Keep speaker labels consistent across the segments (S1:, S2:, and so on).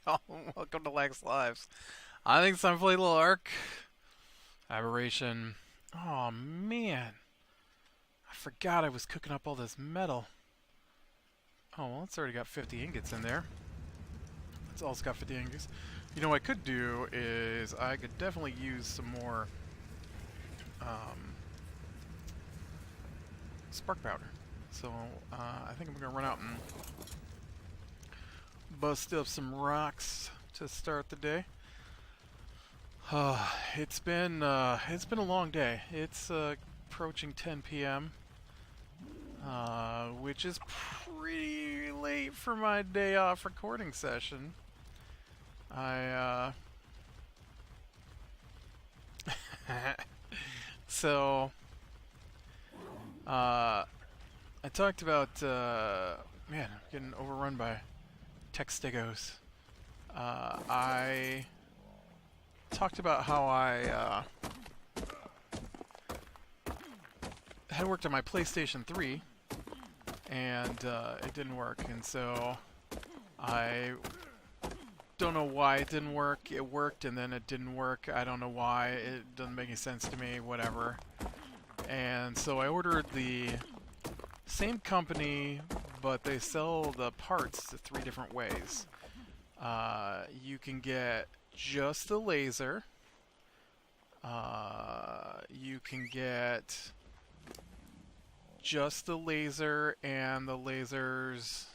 S1: Y'all, welcome to Lax Lives. I think it's time to play a little Ark. Aberration. Oh man, I forgot I was cooking up all this metal. Oh well, it's already got 50 ingots in there. It's also got 50 ingots. You know what I could do is I could definitely use some more um, spark powder. So I think I'm gonna run out and bust up some rocks to start the day. It's been a long day. It's approaching 10 p.m., which is pretty late for my day off recording session. I so I talked about man, I'm getting overrun by textigos. I talked about how I had worked on my PlayStation 3 and it didn't work, and so I don't know why it didn't work. It worked and then it didn't work. I don't know why. It doesn't make any sense to me. Whatever. And so I ordered the same company, but they sell the parts 3 different ways. You can get just the laser. You can get just the laser and the laser's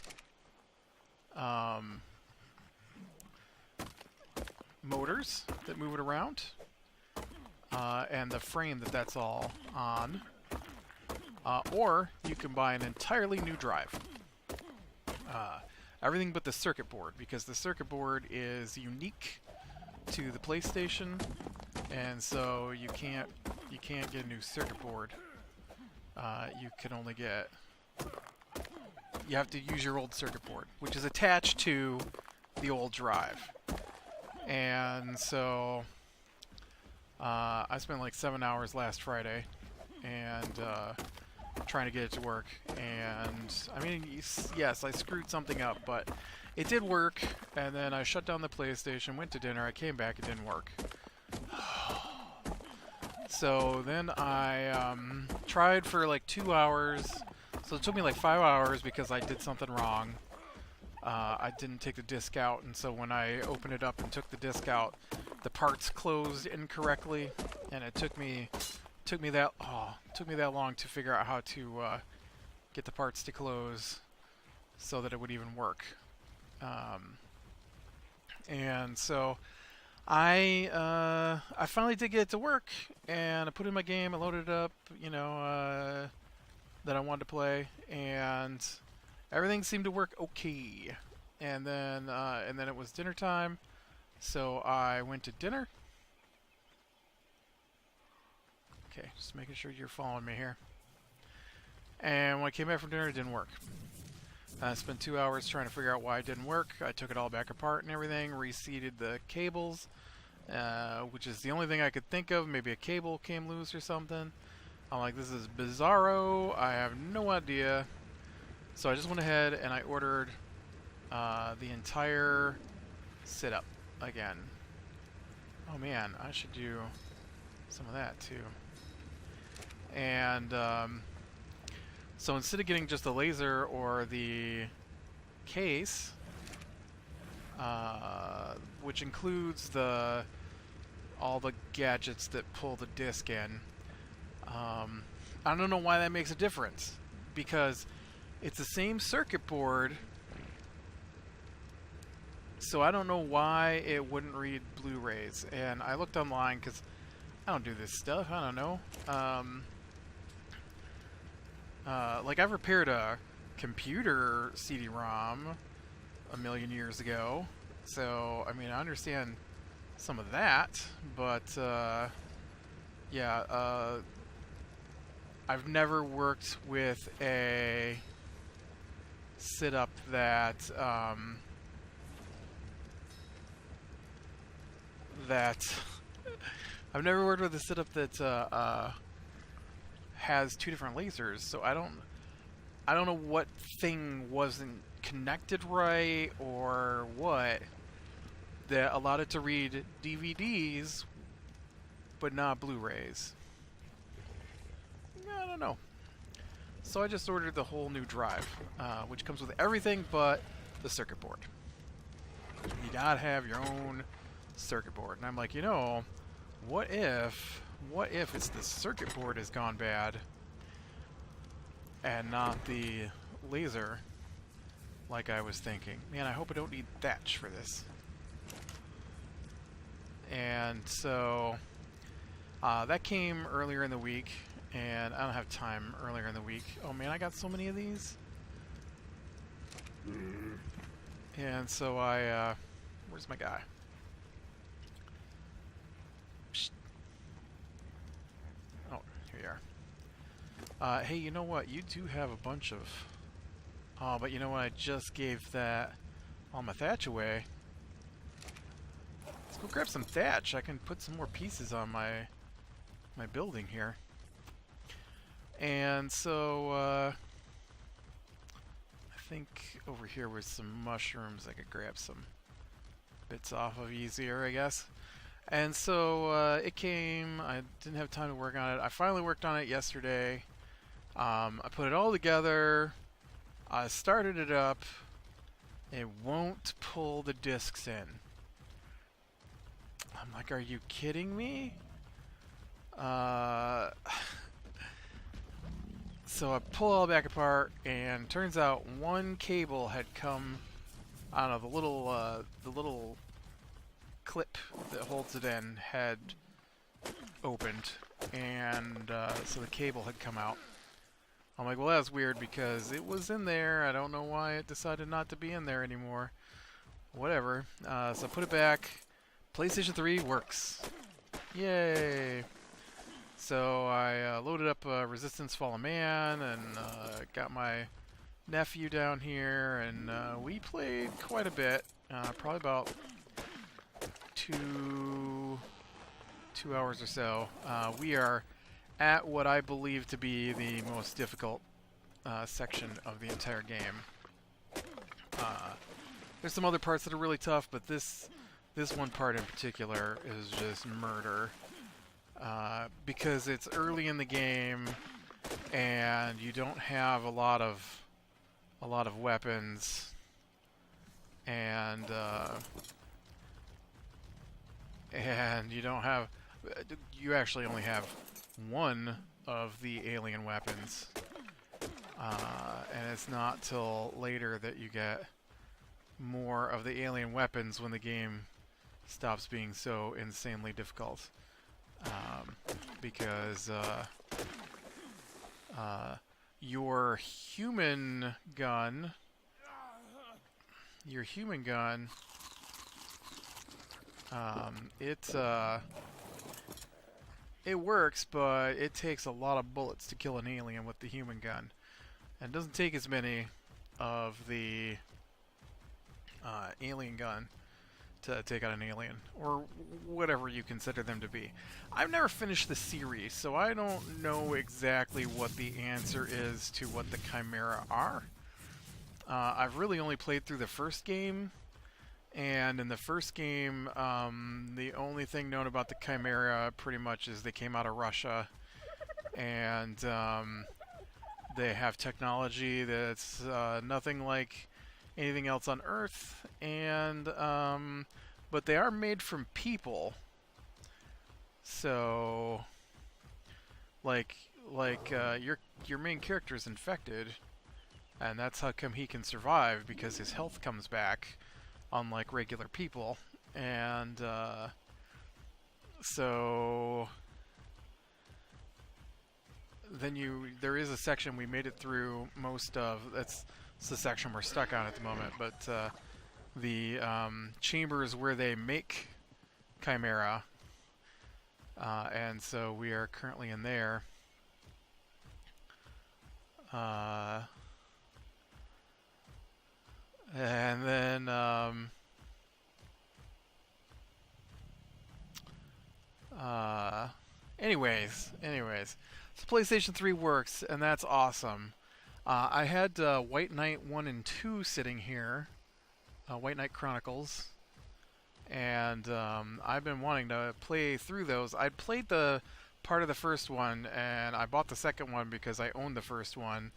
S1: motors that move it around, and the frame that's all on. Or you can buy an entirely new drive. Everything but the circuit board, because the circuit board is unique to the PlayStation, and so you can't get a new circuit board. You can only get you have to use your old circuit board, which is attached to the old drive. And so I spent like 7 hours last Friday and trying to get it to work. And I mean, yes, I screwed something up, but it did work. And then I shut down the PlayStation, went to dinner, I came back, it didn't work. So then I tried for like 2 hours. So it took me like 5 hours because I did something wrong. I didn't take the disc out, and so when I opened it up and took the disc out, the parts closed incorrectly, and it took me that long to figure out how to get the parts to close so that it would even work. And so I finally did get it to work, and I put in my game, I loaded it up, that I wanted to play, and everything seemed to work okay. And then it was dinner time, so I went to dinner. Okay, just making sure you're following me here. And when I came back from dinner, it didn't work. I spent 2 hours trying to figure out why it didn't work. I took it all back apart and everything, reseated the cables, which is the only thing I could think of. Maybe a cable came loose or something. I'm like, this is bizarro. I have no idea. So I just went ahead and I ordered the entire sit-up again. Oh man, I should do some of that too. And so instead of getting just the laser or the case, which includes all the gadgets that pull the disc in, I don't know why that makes a difference, because it's the same circuit board, so I don't know why it wouldn't read Blu-rays. And I looked online because I don't do this stuff. I don't know. Like, I've repaired a computer CD-ROM a million years ago, so I mean, I understand some of that, but yeah, I've never worked with a sit-up that I've never worked with a sit-up that has 2 different lasers, so I don't know what thing wasn't connected right or what that allowed it to read DVDs but not Blu-rays. I don't know. So I just ordered the whole new drive, which comes with everything but the circuit board. You gotta have your own circuit board. And I'm like, you know, what if it's the circuit board has gone bad and not the laser like I was thinking. Man, I hope I don't need thatch for this. And so that came earlier in the week, and I don't have time earlier in the week. Oh man, I got so many of these. And so I, where's my guy? Psst. Oh, here you are. Hey, you know what? You do have a bunch of... Oh, but you know what? I just gave that all my thatch away. Let's go grab some thatch. I can put some more pieces on my building here. And so, I think over here with some mushrooms I could grab some bits off of easier, I guess. And so it came. I didn't have time to work on it. I finally worked on it yesterday. I put it all together. I started it up. It won't pull the discs in. I'm like, are you kidding me? So I pull it all back apart, and turns out one cable had come. I don't know, the little clip that holds it in had opened, and so the cable had come out. I'm like, well, that's weird because it was in there. I don't know why it decided not to be in there anymore. Whatever. So I put it back. PlayStation 3 works. Yay! So I loaded up Resistance Fallen Man and got my nephew down here, and we played quite a bit. Probably about two hours or so. We are at what I believe to be the most difficult section of the entire game. There's some other parts that are really tough, but this one part in particular is just murder. Because it's early in the game and you don't have a lot of weapons, and you actually only have one of the alien weapons, and it's not till later that you get more of the alien weapons when the game stops being so insanely difficult. Because your human gun, it works, but it takes a lot of bullets to kill an alien with the human gun, and it doesn't take as many of the alien gun to take out an alien, or whatever you consider them to be. I've never finished the series, so I don't know exactly what the answer is to what the Chimera are. I've really only played through the first game, and in the first game, the only thing known about the Chimera pretty much is they came out of Russia, and they have technology that's nothing like anything else on Earth, and but they are made from people. So, like your main character is infected, and that's how come he can survive, because his health comes back, unlike regular people. And so then there is a section we made it through most of. That's the section we're stuck on at the moment, but the chambers where they make Chimera, and so we are currently in there. And then anyways, so PlayStation 3 works, and that's awesome. I had White Knight 1 and 2 sitting here, White Knight Chronicles, and I've been wanting to play through those. I'd played the part of the first one, and I bought the second one because I owned the first one,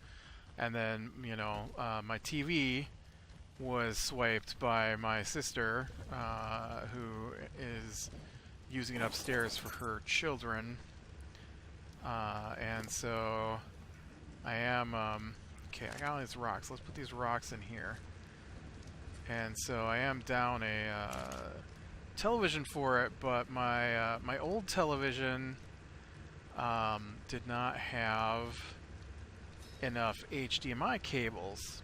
S1: and then, my TV was swiped by my sister, who is using it upstairs for her children, and so I am, okay, I got all these rocks. Let's put these rocks in here. And so I am down a television for it, but my old television did not have enough HDMI cables.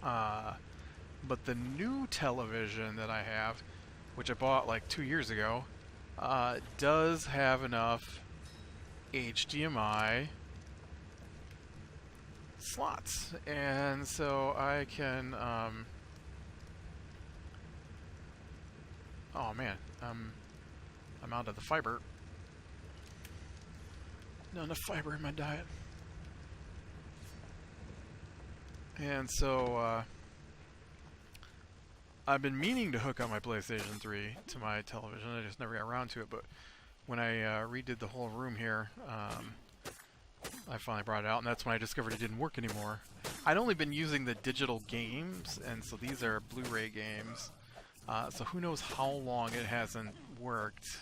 S1: But the new television that I have, which I bought like 2 years ago, does have enough HDMI slots, and so I can oh man, I'm out of the fiber. Not enough fiber in my diet. And so I've been meaning to hook up my PlayStation 3 to my television. I just never got around to it, but when I redid the whole room here, I finally brought it out, and that's when I discovered it didn't work anymore. I'd only been using the digital games, and so these are Blu-ray games. So who knows how long it hasn't worked,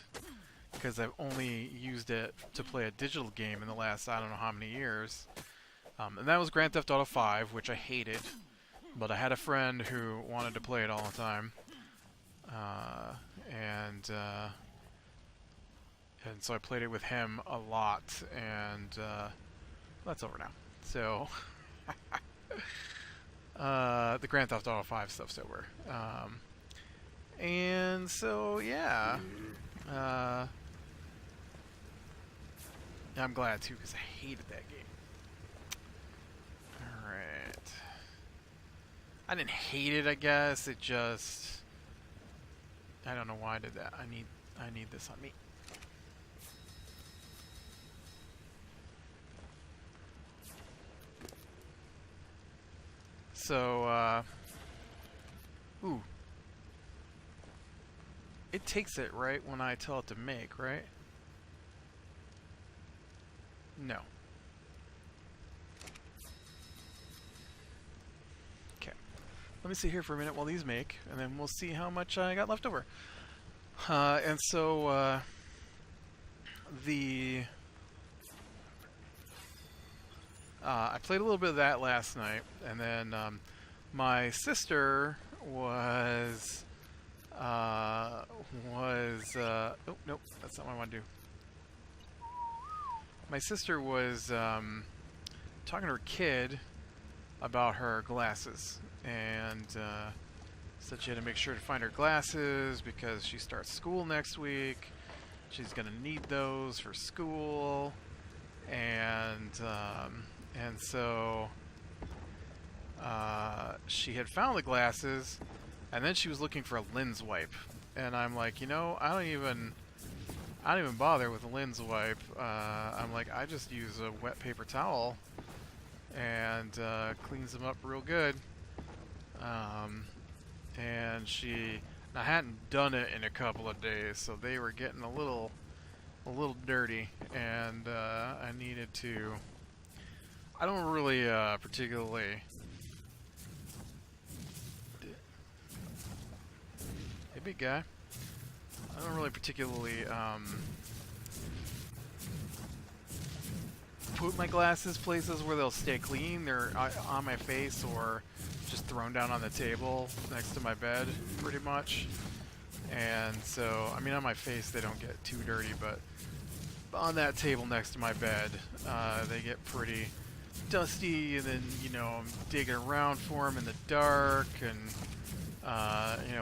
S1: because I've only used it to play a digital game in the last I don't know how many years. And that was Grand Theft Auto 5, which I hated, but I had a friend who wanted to play it all the time. And so I played it with him a lot, and that's over now. So the Grand Theft Auto 5 stuff's over. And so yeah, I'm glad too, because I hated that game. All right, I didn't hate it, I guess. It just, I don't know why I did that. I need this on me. So, ooh. It takes it, right, when I tell it to make, right? No. Okay. Let me sit here for a minute while these make, and then we'll see how much I got left over. And so, I played a little bit of that last night, and then my sister was oh nope, that's not what I want to do. My sister was talking to her kid about her glasses, and said she had to make sure to find her glasses because she starts school next week. She's gonna need those for school, and so she had found the glasses, and then she was looking for a lens wipe, and I'm like, I don't even bother with a lens wipe. I'm like, I just use a wet paper towel, and cleans them up real good. And I hadn't done it in a couple of days, so they were getting a little dirty, and I needed to. I don't really particularly. Hey, big guy. I don't really particularly put my glasses places where they'll stay clean. They're on my face or just thrown down on the table next to my bed, pretty much. And so, I mean, on my face they don't get too dirty, but on that table next to my bed, they get pretty dusty, and then, I'm digging around for them in the dark, and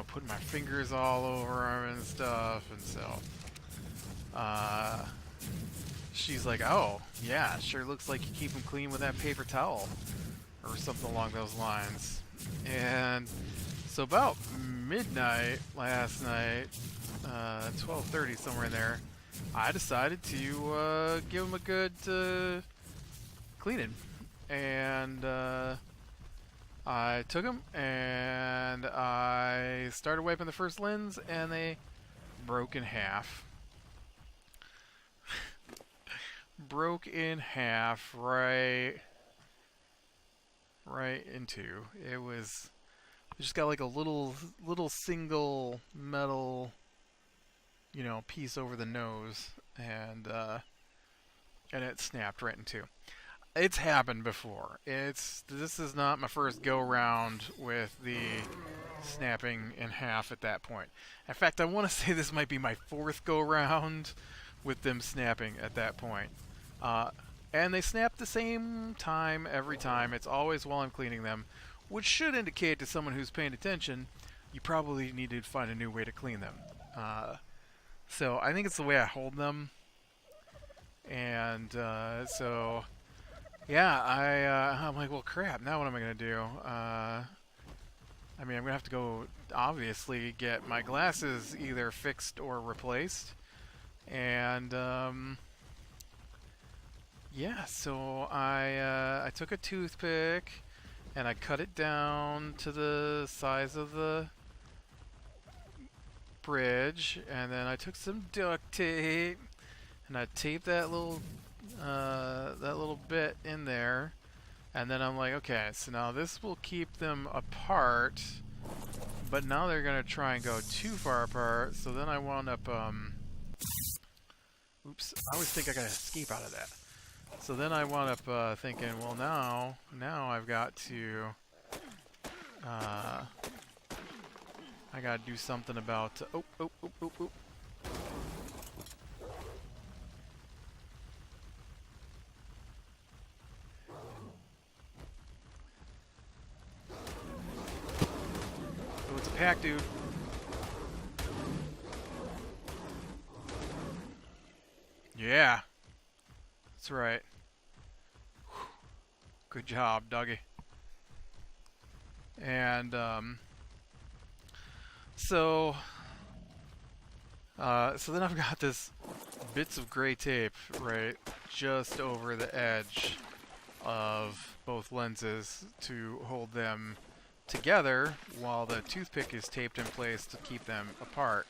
S1: putting my fingers all over them and stuff, and so she's like, oh yeah, sure looks like you keep them clean with that paper towel, or something along those lines. And so about midnight last night, 12:30, somewhere in there, I decided to give them a good cleaning. and I took them, and I started wiping the first lens, and they broke in half. Broke in half right in two. It just got like a little single metal, piece over the nose, and it snapped right in two. It's happened before. This is not my first go round with the snapping in half at that point. In fact, I want to say this might be my fourth go round with them snapping at that point. And they snap the same time every time. It's always while I'm cleaning them, which should indicate to someone who's paying attention, you probably need to find a new way to clean them. So I think it's the way I hold them. And so, yeah, I'm like, well, crap, now what am I going to do? I mean, I'm going to have to go, obviously, get my glasses either fixed or replaced. And, yeah, so I took a toothpick and I cut it down to the size of the bridge, and then I took some duct tape and I taped that little bit in there, and then I'm like, okay, so now this will keep them apart, but now they're gonna try and go too far apart, so then I wound up oops, I always think I gotta escape out of that. So then I wound up thinking, well, now I've got to I gotta do something about oh. Oh, it's a pack, dude. Yeah. That's right. Good job, Dougie. And, so then I've got this bits of gray tape right just over the edge of both lenses to hold them together while the toothpick is taped in place to keep them apart.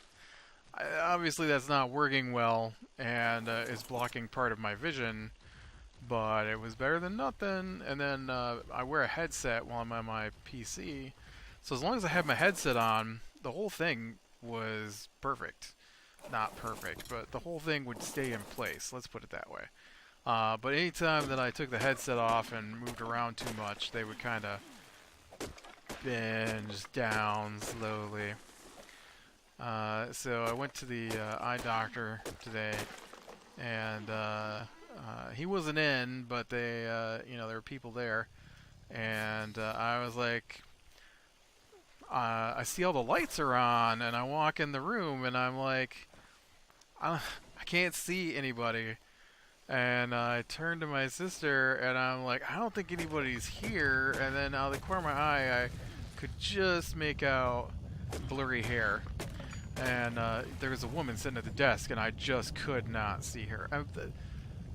S1: Obviously that's not working well and is blocking part of my vision, but it was better than nothing. And then I wear a headset while I'm on my PC, so as long as I had my headset on, the whole thing was perfect. Not perfect, but the whole thing would stay in place, let's put it that way. But anytime that I took the headset off and moved around too much, they would kind of binge down slowly. So I went to the eye doctor today, and he wasn't in, but they, there were people there, and I was like, I see all the lights are on, and I walk in the room, and I'm like, I can't see anybody. And I turned to my sister, and I'm like, I don't think anybody's here. And then out of the corner of my eye, I could just make out blurry hair. And there was a woman sitting at the desk, and I just could not see her.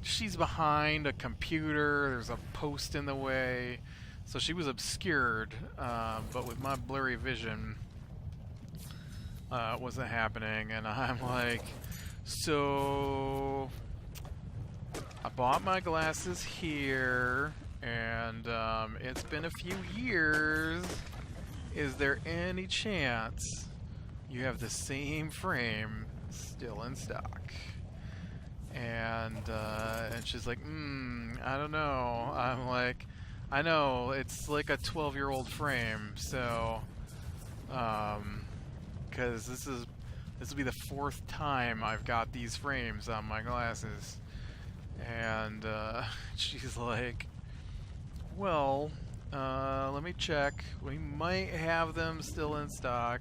S1: She's behind a computer. There's a post in the way. So she was obscured, but with my blurry vision, it wasn't happening. And I'm like, so I bought my glasses here, and it's been a few years. Is there any chance you have the same frame still in stock? And she's like, I don't know. I'm like, I know, it's like a 12-year-old frame, so, because this will be the fourth time I've got these frames on my glasses. And she's like, well, let me check. We might have them still in stock.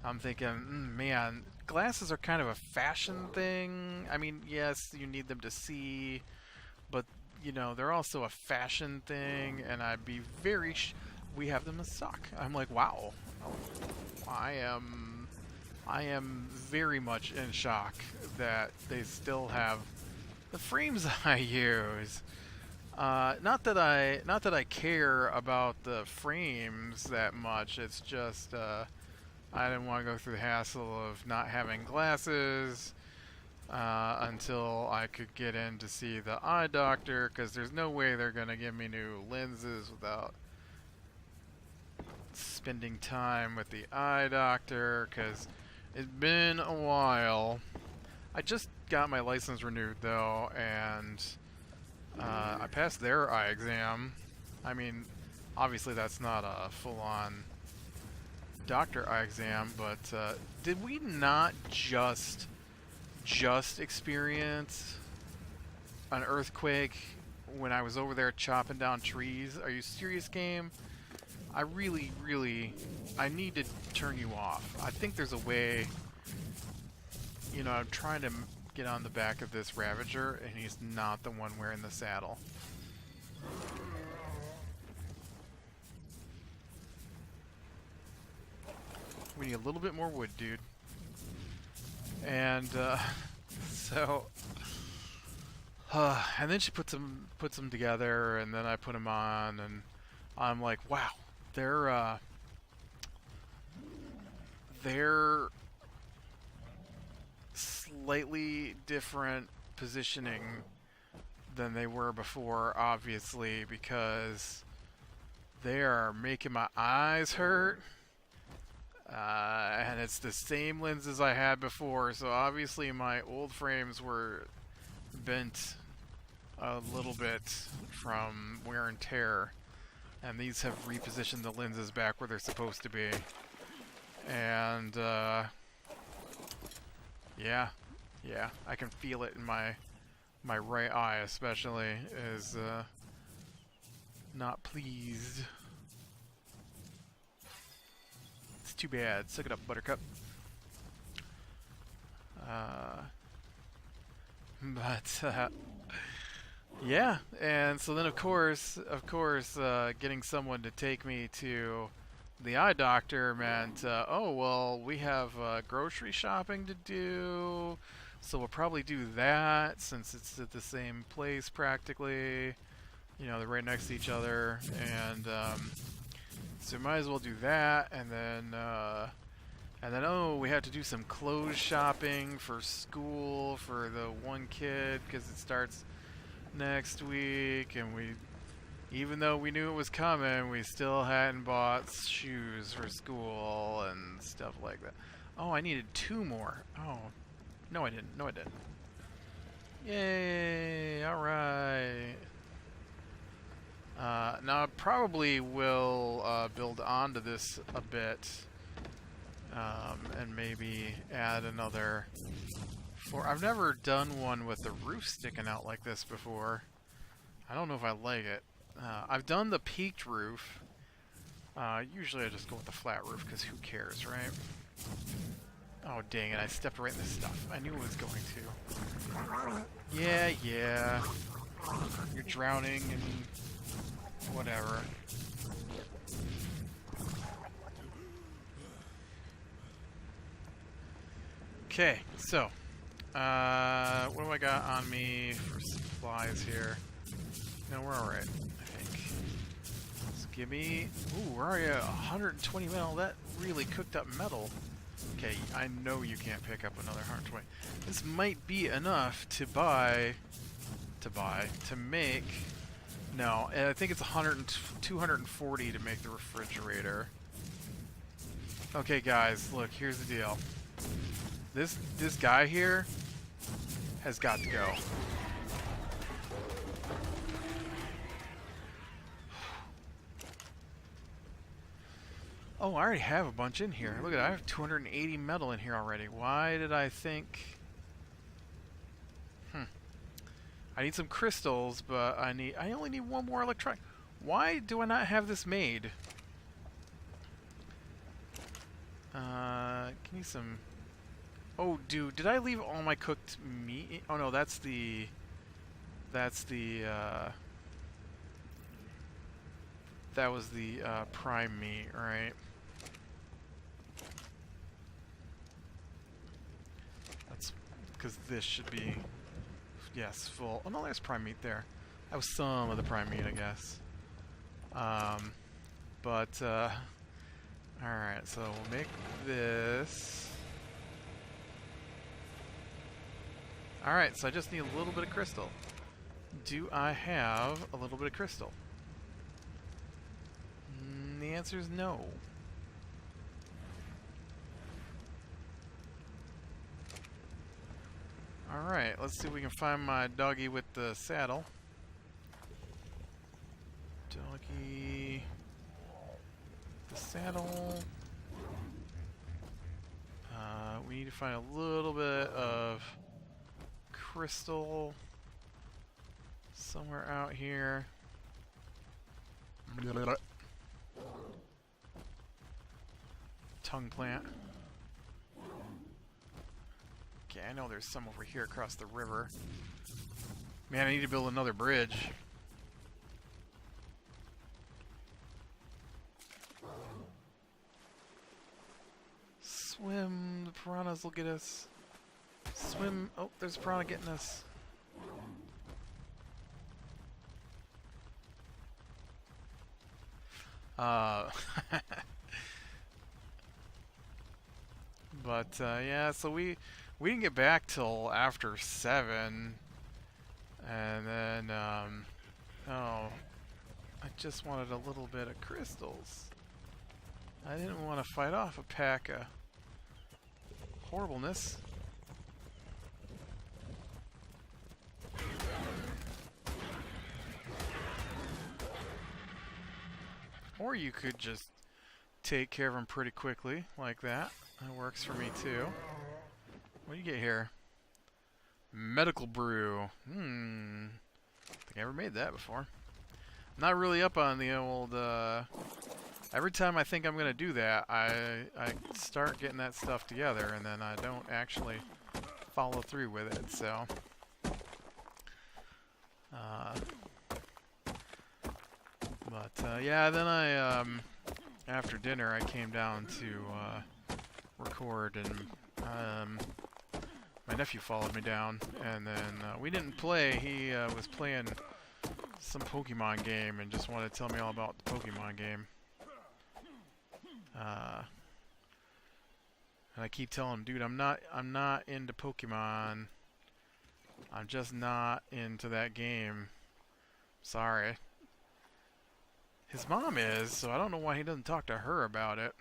S1: I'm thinking, man, glasses are kind of a fashion thing. I mean, yes, you need them to see, but, they're also a fashion thing, and I'd be very we have them in stock. I'm like, wow. I am very much in shock that they still have the frames I use. Not that I care about the frames that much. It's just I didn't want to go through the hassle of not having glasses until I could get in to see the eye doctor, because there's no way they're gonna give me new lenses without spending time with the eye doctor. Because it's been a while. I just got my license renewed though, and I passed their eye exam. I mean, obviously that's not a full-on doctor eye exam, but did we not just experience an earthquake when I was over there chopping down trees? Are you serious, game? I really, I need to turn you off. I think there's a way. You know, I'm trying to get on the back of this Ravager, and he's not the one wearing the saddle. We need a little bit more wood, dude. And so, and then she puts them together, and then I put them on, and I'm like, wow, they're slightly different positioning than they were before, obviously, because they are making my eyes hurt. And it's the same lenses I had before, so obviously my old frames were bent a little bit from wear and tear, and these have repositioned the lenses back where they're supposed to be. And yeah, I can feel it in my right eye, especially, is not pleased. It's too bad. Suck it up, Buttercup. But yeah, and so then of course, getting someone to take me to the eye doctor meant, oh well, we have grocery shopping to do, so we'll probably do that since it's at the same place practically. You know, they're right next to each other, and so we might as well do that, and then oh, we have to do some clothes shopping for school for the one kid because it starts next week, and even though we knew it was coming, we still hadn't bought shoes for school and stuff like that. Oh, I needed 2 more. Oh, no I didn't. No I didn't. Yay! Alright. Now I probably will build onto this a bit, and maybe add another 4. I've never done one with the roof sticking out like this before. I don't know if I like it. I've done the peaked roof. Usually I just go with the flat roof because who cares, right? Oh dang it, I stepped right in this stuff. I knew it was going to. Yeah. You're drowning and whatever. Okay, so what do I got on me for supplies here? No, we're alright, I think. So give me... Ooh, where are you? 120 metal. That really cooked up metal. Okay, I know you can't pick up another 120. This might be enough to make... No, I think it's 240 to make the refrigerator. Okay, guys, look, here's the deal. This guy here has got to go. Oh, I already have a bunch in here. Look at that, I have 280 metal in here already. Why did I think... I need some crystals, but I only need 1 more electronic. Why do I not have this made? Give me some... Oh, dude, did I leave all my cooked meat? Oh no, that's the... That was the prime meat, right? That's because this should be... Yes, full. Oh no, there's prime meat there. That was some of the prime meat, I guess. Alright, so we'll make this. Alright, so I just need a little bit of crystal. Do I have a little bit of crystal? The answer is no. Alright, let's see if we can find my doggy with the saddle. Doggy... the saddle... we need to find a little bit of crystal somewhere out here. Tongue plant. Okay, I know there's some over here across the river. Man, I need to build another bridge. Swim, the piranhas will get us. Swim, oh, there's a piranha getting us. But yeah, so we didn't get back till after 7, and then oh, I just wanted a little bit of crystals. I didn't want to fight off a pack of horribleness. Or you could just take care of them pretty quickly, like that. That works for me too. What do you get here? Medical brew. Think I ever made that before. Not really up on the old, every time I think I'm gonna do that, I start getting that stuff together and then I don't actually follow through with it, so. Yeah, then I, after dinner I came down to, record, and, my nephew followed me down, and then, we didn't play. He, was playing some Pokemon game and just wanted to tell me all about the Pokemon game. And I keep telling him, dude, I'm not into Pokemon. I'm just not into that game. Sorry. His mom is, so I don't know why he doesn't talk to her about it.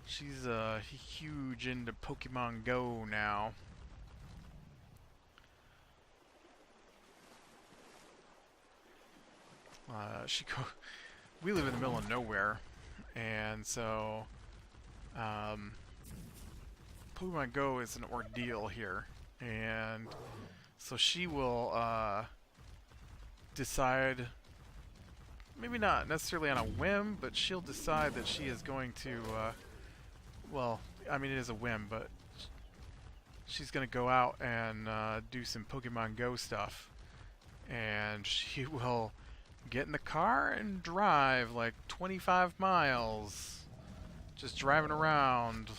S1: She's huge into Pokemon Go now. We live in the middle of nowhere, and so Pokemon Go is an ordeal here, and so she will decide, maybe not necessarily on a whim, but she'll decide that she is going to, well, I mean it is a whim, but she's going to go out and do some Pokemon Go stuff, and she will get in the car and drive like 25 miles, just driving around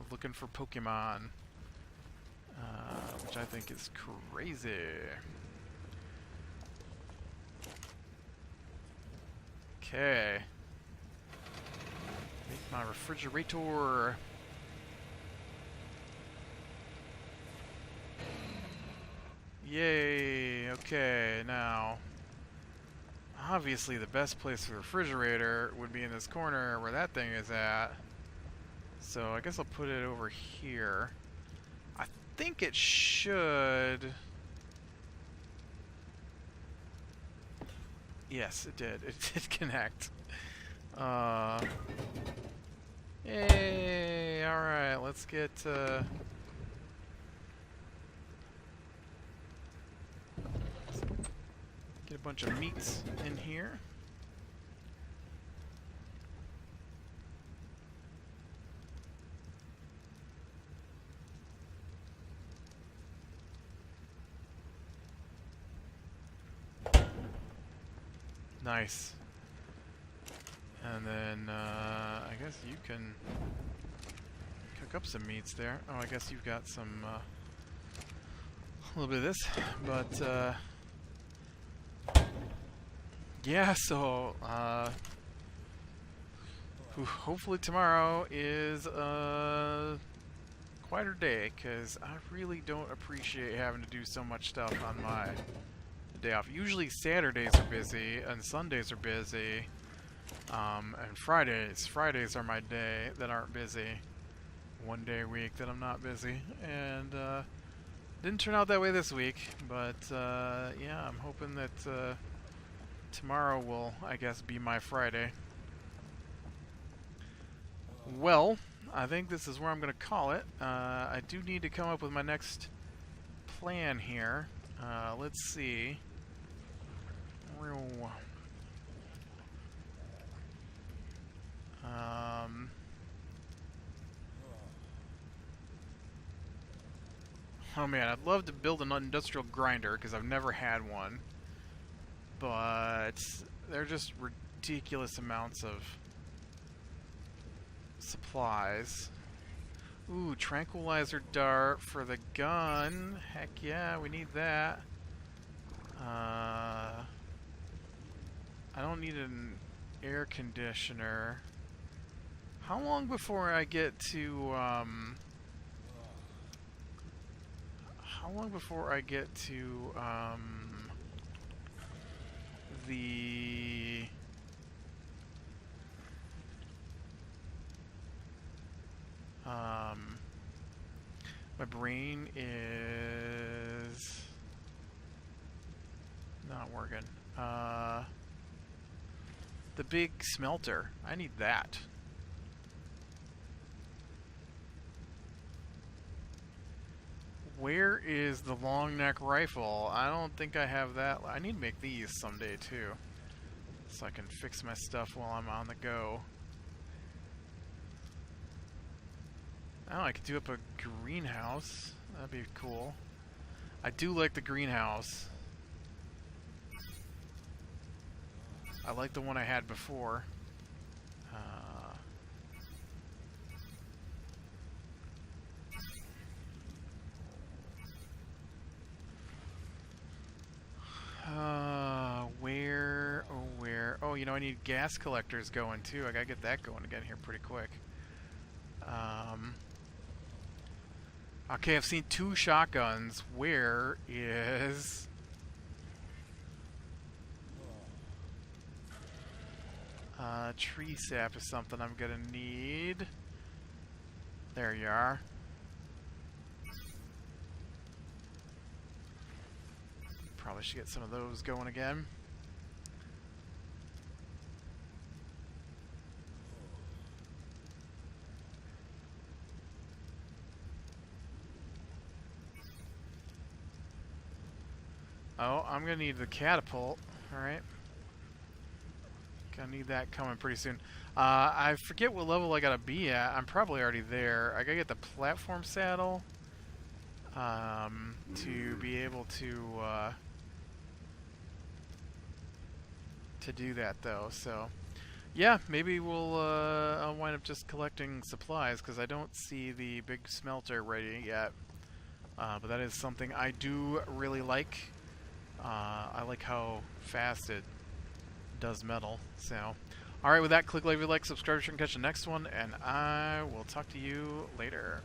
S1: looking for Pokemon, which I think is crazy. Okay. Make my refrigerator. Yay! Okay, now obviously the best place for the refrigerator would be in this corner where that thing is at. So I guess I'll put it over here. I think it should... Yes, it did. It did connect. Yay! Alright, let's get... Get a bunch of meats in here. Nice. And then, I guess you can cook up some meats there. Oh, I guess you've got some a little bit of this, but yeah, so hopefully tomorrow is a quieter day, because I really don't appreciate having to do so much stuff on my day off. Usually Saturdays are busy and Sundays are busy, and Fridays are my day that aren't busy. One day a week that I'm not busy, and didn't turn out that way this week, but yeah, I'm hoping that tomorrow will, I guess, be my Friday. Well, I think this is where I'm going to call it. I do need to come up with my next plan here. Let's see. Oh man, I'd love to build an industrial grinder because I've never had one, but they're just ridiculous amounts of supplies. Ooh, tranquilizer dart for the gun. Heck yeah, we need that. I don't need an air conditioner. How long before I get to, the my brain is not working. The big smelter. I need that. Where is the long neck rifle? I don't think I have that. I need to make these someday too, so I can fix my stuff while I'm on the go. Oh, I could do up a greenhouse. That'd be cool. I do like the greenhouse. I like the one I had before. Where? Oh, you know, I need gas collectors going too. I gotta get that going again here pretty quick. Okay, I've seen 2 shotguns. Where is... tree sap is something I'm gonna need. There you are. Probably should get some of those going again. Oh, I'm gonna need the catapult. Alright. Gonna need that coming pretty soon. I forget what level I gotta be at. I'm probably already there. I gotta get the platform saddle to be able to do that though. So yeah, maybe I'll wind up just collecting supplies because I don't see the big smelter ready yet. But that is something I do really like. I like how fast it does metal. So, alright, with that, click like if you like, subscribe, and catch the next one, and I will talk to you later.